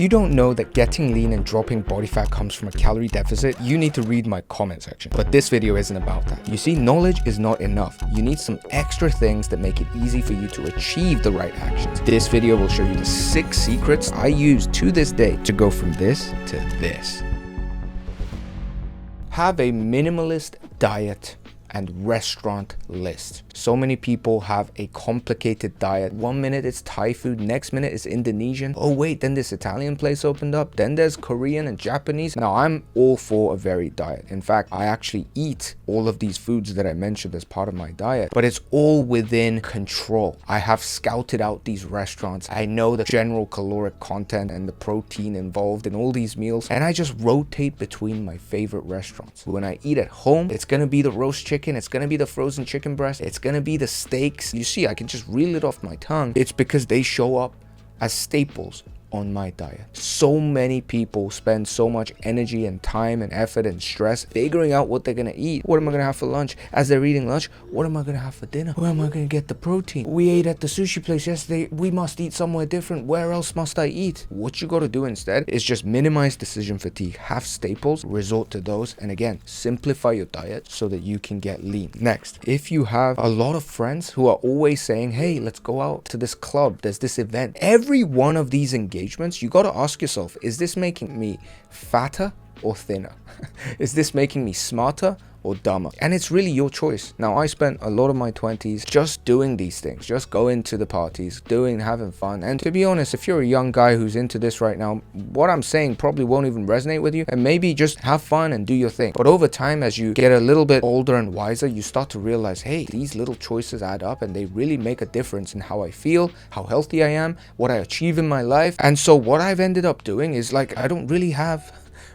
If you don't know that getting lean and dropping body fat comes from a calorie deficit, you need to read my comment section. But this video isn't about that. You see, knowledge is not enough. You need some extra things that make it easy for you to achieve the right actions. This video will show you the 6 secrets I use to this day to go from this to this. Have a minimalist diet and restaurant list. So many people have a complicated diet. One minute it's Thai food, next minute it's Indonesian. Oh wait, then this Italian place opened up, then there's Korean and Japanese. Now I'm all for a varied diet. In fact, I actually eat all of these foods that I mentioned as part of my diet, but it's all within control. I have scouted out these restaurants. I know the general caloric content and the protein involved in all these meals, and I just rotate between my favorite restaurants. When I eat at home, it's gonna be the roast chicken, it's gonna be the frozen chicken breast, it's gonna be the steaks. You see, I can just reel it off my tongue. It's because they show up as staples on my diet. So many people spend so much energy and time and effort and stress figuring out what they're gonna eat. What am I gonna have for lunch? As they're eating lunch, what am I gonna have for dinner? Where am I gonna get the protein? We ate at the sushi place yesterday. We must eat somewhere different. Where else must I eat? What you gotta do instead is just minimize decision fatigue. Have staples, resort to those, and again, simplify your diet so that you can get lean. Next, if you have a lot of friends who are always saying, hey, let's go out to this club, there's this event. Every one of these engagements, you got to ask yourself, is this making me fatter or thinner? Is this making me smarter or dumber? And it's really your choice. Now, I spent a lot of my 20s just doing these things, just going to the parties, having fun. And to be honest, if you're a young guy who's into this right now, what I'm saying probably won't even resonate with you, and maybe just have fun and do your thing. But over time, as you get a little bit older and wiser, you start to realize, hey, these little choices add up and they really make a difference in how I feel, how healthy I am, what I achieve in my life. And so what I've ended up doing is, like, I don't really have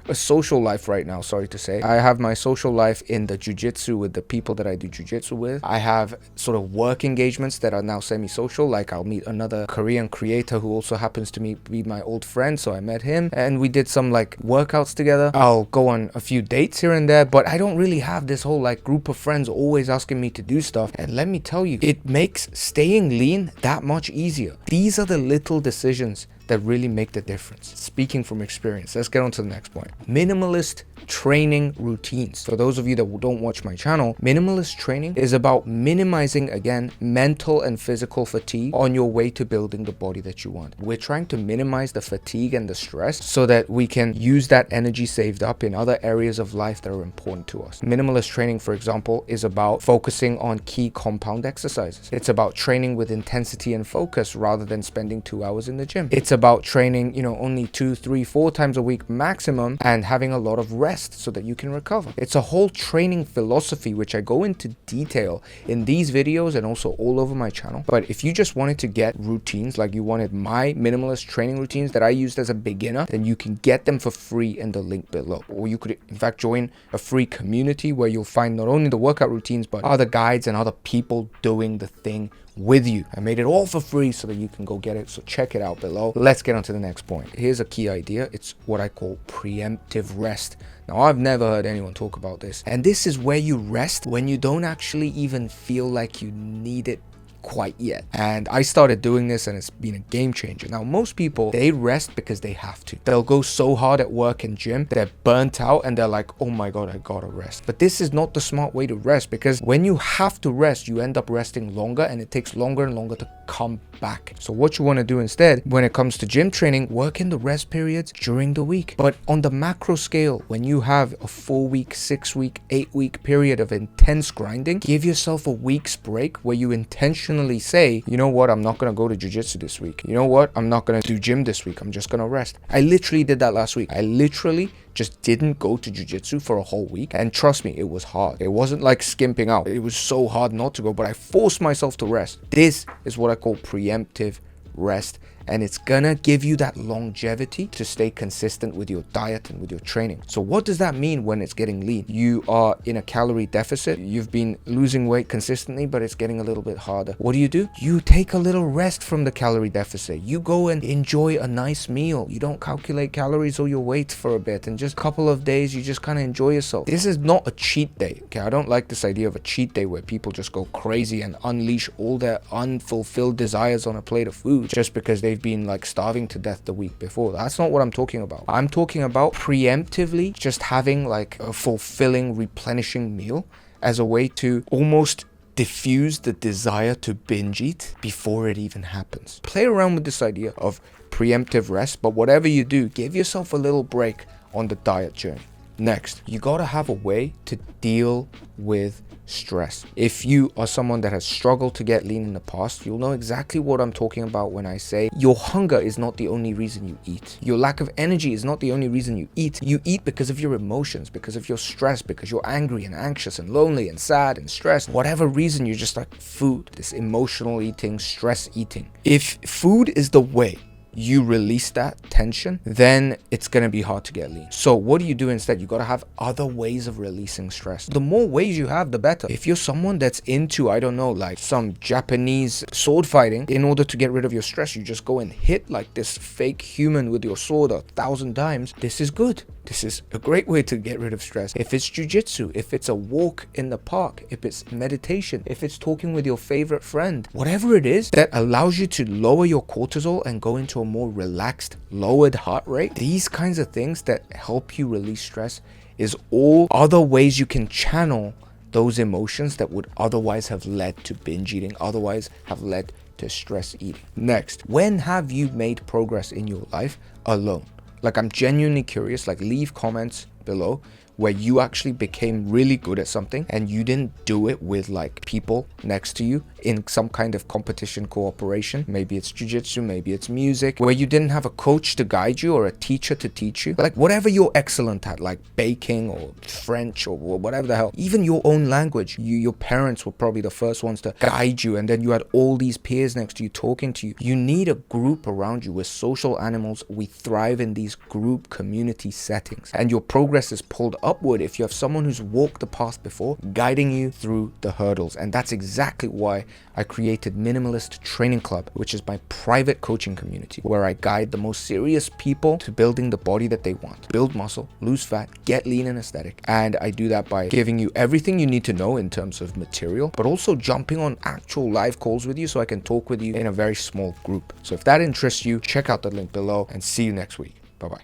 a social life right now, sorry to say. I have my social life in the jiu-jitsu with the people that I do jiu-jitsu with. I have sort of work engagements that are now semi-social, like I'll meet another Korean creator who also happens to be my old friend, so I met him and we did some like workouts together. I'll go on a few dates here and there, but I don't really have this whole like group of friends always asking me to do stuff. And let me tell you, it makes staying lean that much easier. These are the little decisions that really make the difference. Speaking from experience, let's get on to the next point. Minimalist training routines. For those of you that don't watch my channel, minimalist training is about minimizing, again, mental and physical fatigue on your way to building the body that you want. We're trying to minimize the fatigue and the stress so that we can use that energy saved up in other areas of life that are important to us. Minimalist training, for example, is about focusing on key compound exercises. It's about training with intensity and focus rather than spending 2 hours in the gym. It's about training, only 2, 3, 4 times a week maximum and having a lot of rest so that you can recover. It's a whole training philosophy which I go into detail in these videos and also all over my channel. But if you just wanted to get routines, like you wanted my minimalist training routines that I used as a beginner, then you can get them for free in the link below. Or you could in fact join a free community where you'll find not only the workout routines but other guides and other people doing the thing with you. I made it all for free so that you can go get it, so check it out below. Let's get on to the next point. Here's a key idea. It's what I call preemptive rest. Now, I've never heard anyone talk about this, and this is where you rest when you don't actually even feel like you need it quite yet. And I started doing this and it's been a game changer. Now, most people, they rest because they have to. They'll go so hard at work and gym, they're burnt out and they're like, oh my God, I gotta rest. But this is not the smart way to rest, because when you have to rest, you end up resting longer and it takes longer and longer to come back. So what you want to do instead, when it comes to gym training, work in the rest periods during the week. But on the macro scale, when you have a 4-week, 6-week, 8-week period of intense grinding, give yourself a week's break where you intentionally say, you know what, I'm not going to go to jiu-jitsu this week. You know what, I'm not going to do gym this week. I'm just going to rest. I literally did that last week. I literally just didn't go to jiu-jitsu for a whole week, and trust me, it was hard. It wasn't like skimping out. It was so hard not to go, but I forced myself to rest. This is what I call preemptive rest, and it's gonna give you that longevity to stay consistent with your diet and with your training. So what does that mean when it's getting lean? You are in a calorie deficit, you've been losing weight consistently, but it's getting a little bit harder. What do? You take a little rest from the calorie deficit. You go and enjoy a nice meal. You don't calculate calories or your weight for a bit, and just a couple of days you just kind of enjoy yourself. This is not a cheat day, okay? I don't like this idea of a cheat day where people just go crazy and unleash all their unfulfilled desires on a plate of food just because they they've been like starving to death the week before. That's not what I'm talking about. I'm talking about preemptively just having like a fulfilling, replenishing meal as a way to almost diffuse the desire to binge eat before it even happens. Play around with this idea of preemptive rest, but whatever you do, give yourself a little break on the diet journey. Next, you gotta have a way to deal with stress. If you are someone that has struggled to get lean in the past, you'll know exactly what I'm talking about when I say your hunger is not the only reason you eat. Your lack of energy is not the only reason you eat. You eat because of your emotions, because of your stress, because you're angry and anxious and lonely and sad and stressed. Whatever reason, you're just like food, this emotional eating, stress eating. If food is the way you release that tension, then it's gonna be hard to get lean. So what do you do instead? You gotta have other ways of releasing stress. The more ways you have, the better. If you're someone that's into, I don't know, like some Japanese sword fighting, in order to get rid of your stress, you just go and hit like this fake human with your sword 1,000 times. This is good. This is a great way to get rid of stress. If it's jujitsu, if it's a walk in the park, if it's meditation, if it's talking with your favorite friend, whatever it is that allows you to lower your cortisol and go into a more relaxed, lowered heart rate, these kinds of things that help you release stress is all other ways you can channel those emotions that would otherwise have led to binge eating, otherwise have led to stress eating. Next, when have you made progress in your life alone? Like, I'm genuinely curious. Like, leave comments below where you actually became really good at something and you didn't do it with like people next to you in some kind of competition cooperation. Maybe it's jiu-jitsu, maybe it's music, where you didn't have a coach to guide you or a teacher to teach you. Like, whatever you're excellent at, like baking or French or whatever the hell, even your own language, your parents were probably the first ones to guide you, and then you had all these peers next to you talking to you. You need a group around you. We're social animals. We thrive in these group community settings, and your progress is pulled upward if you have someone who's walked the path before, guiding you through the hurdles. And that's exactly why I created Minimalist Training Club, which is my private coaching community where I guide the most serious people to building the body that they want, build muscle, lose fat, get lean and aesthetic. And I do that by giving you everything you need to know in terms of material, but also jumping on actual live calls with you so I can talk with you in a very small group. So if that interests you, check out the link below and see you next week. Bye-bye.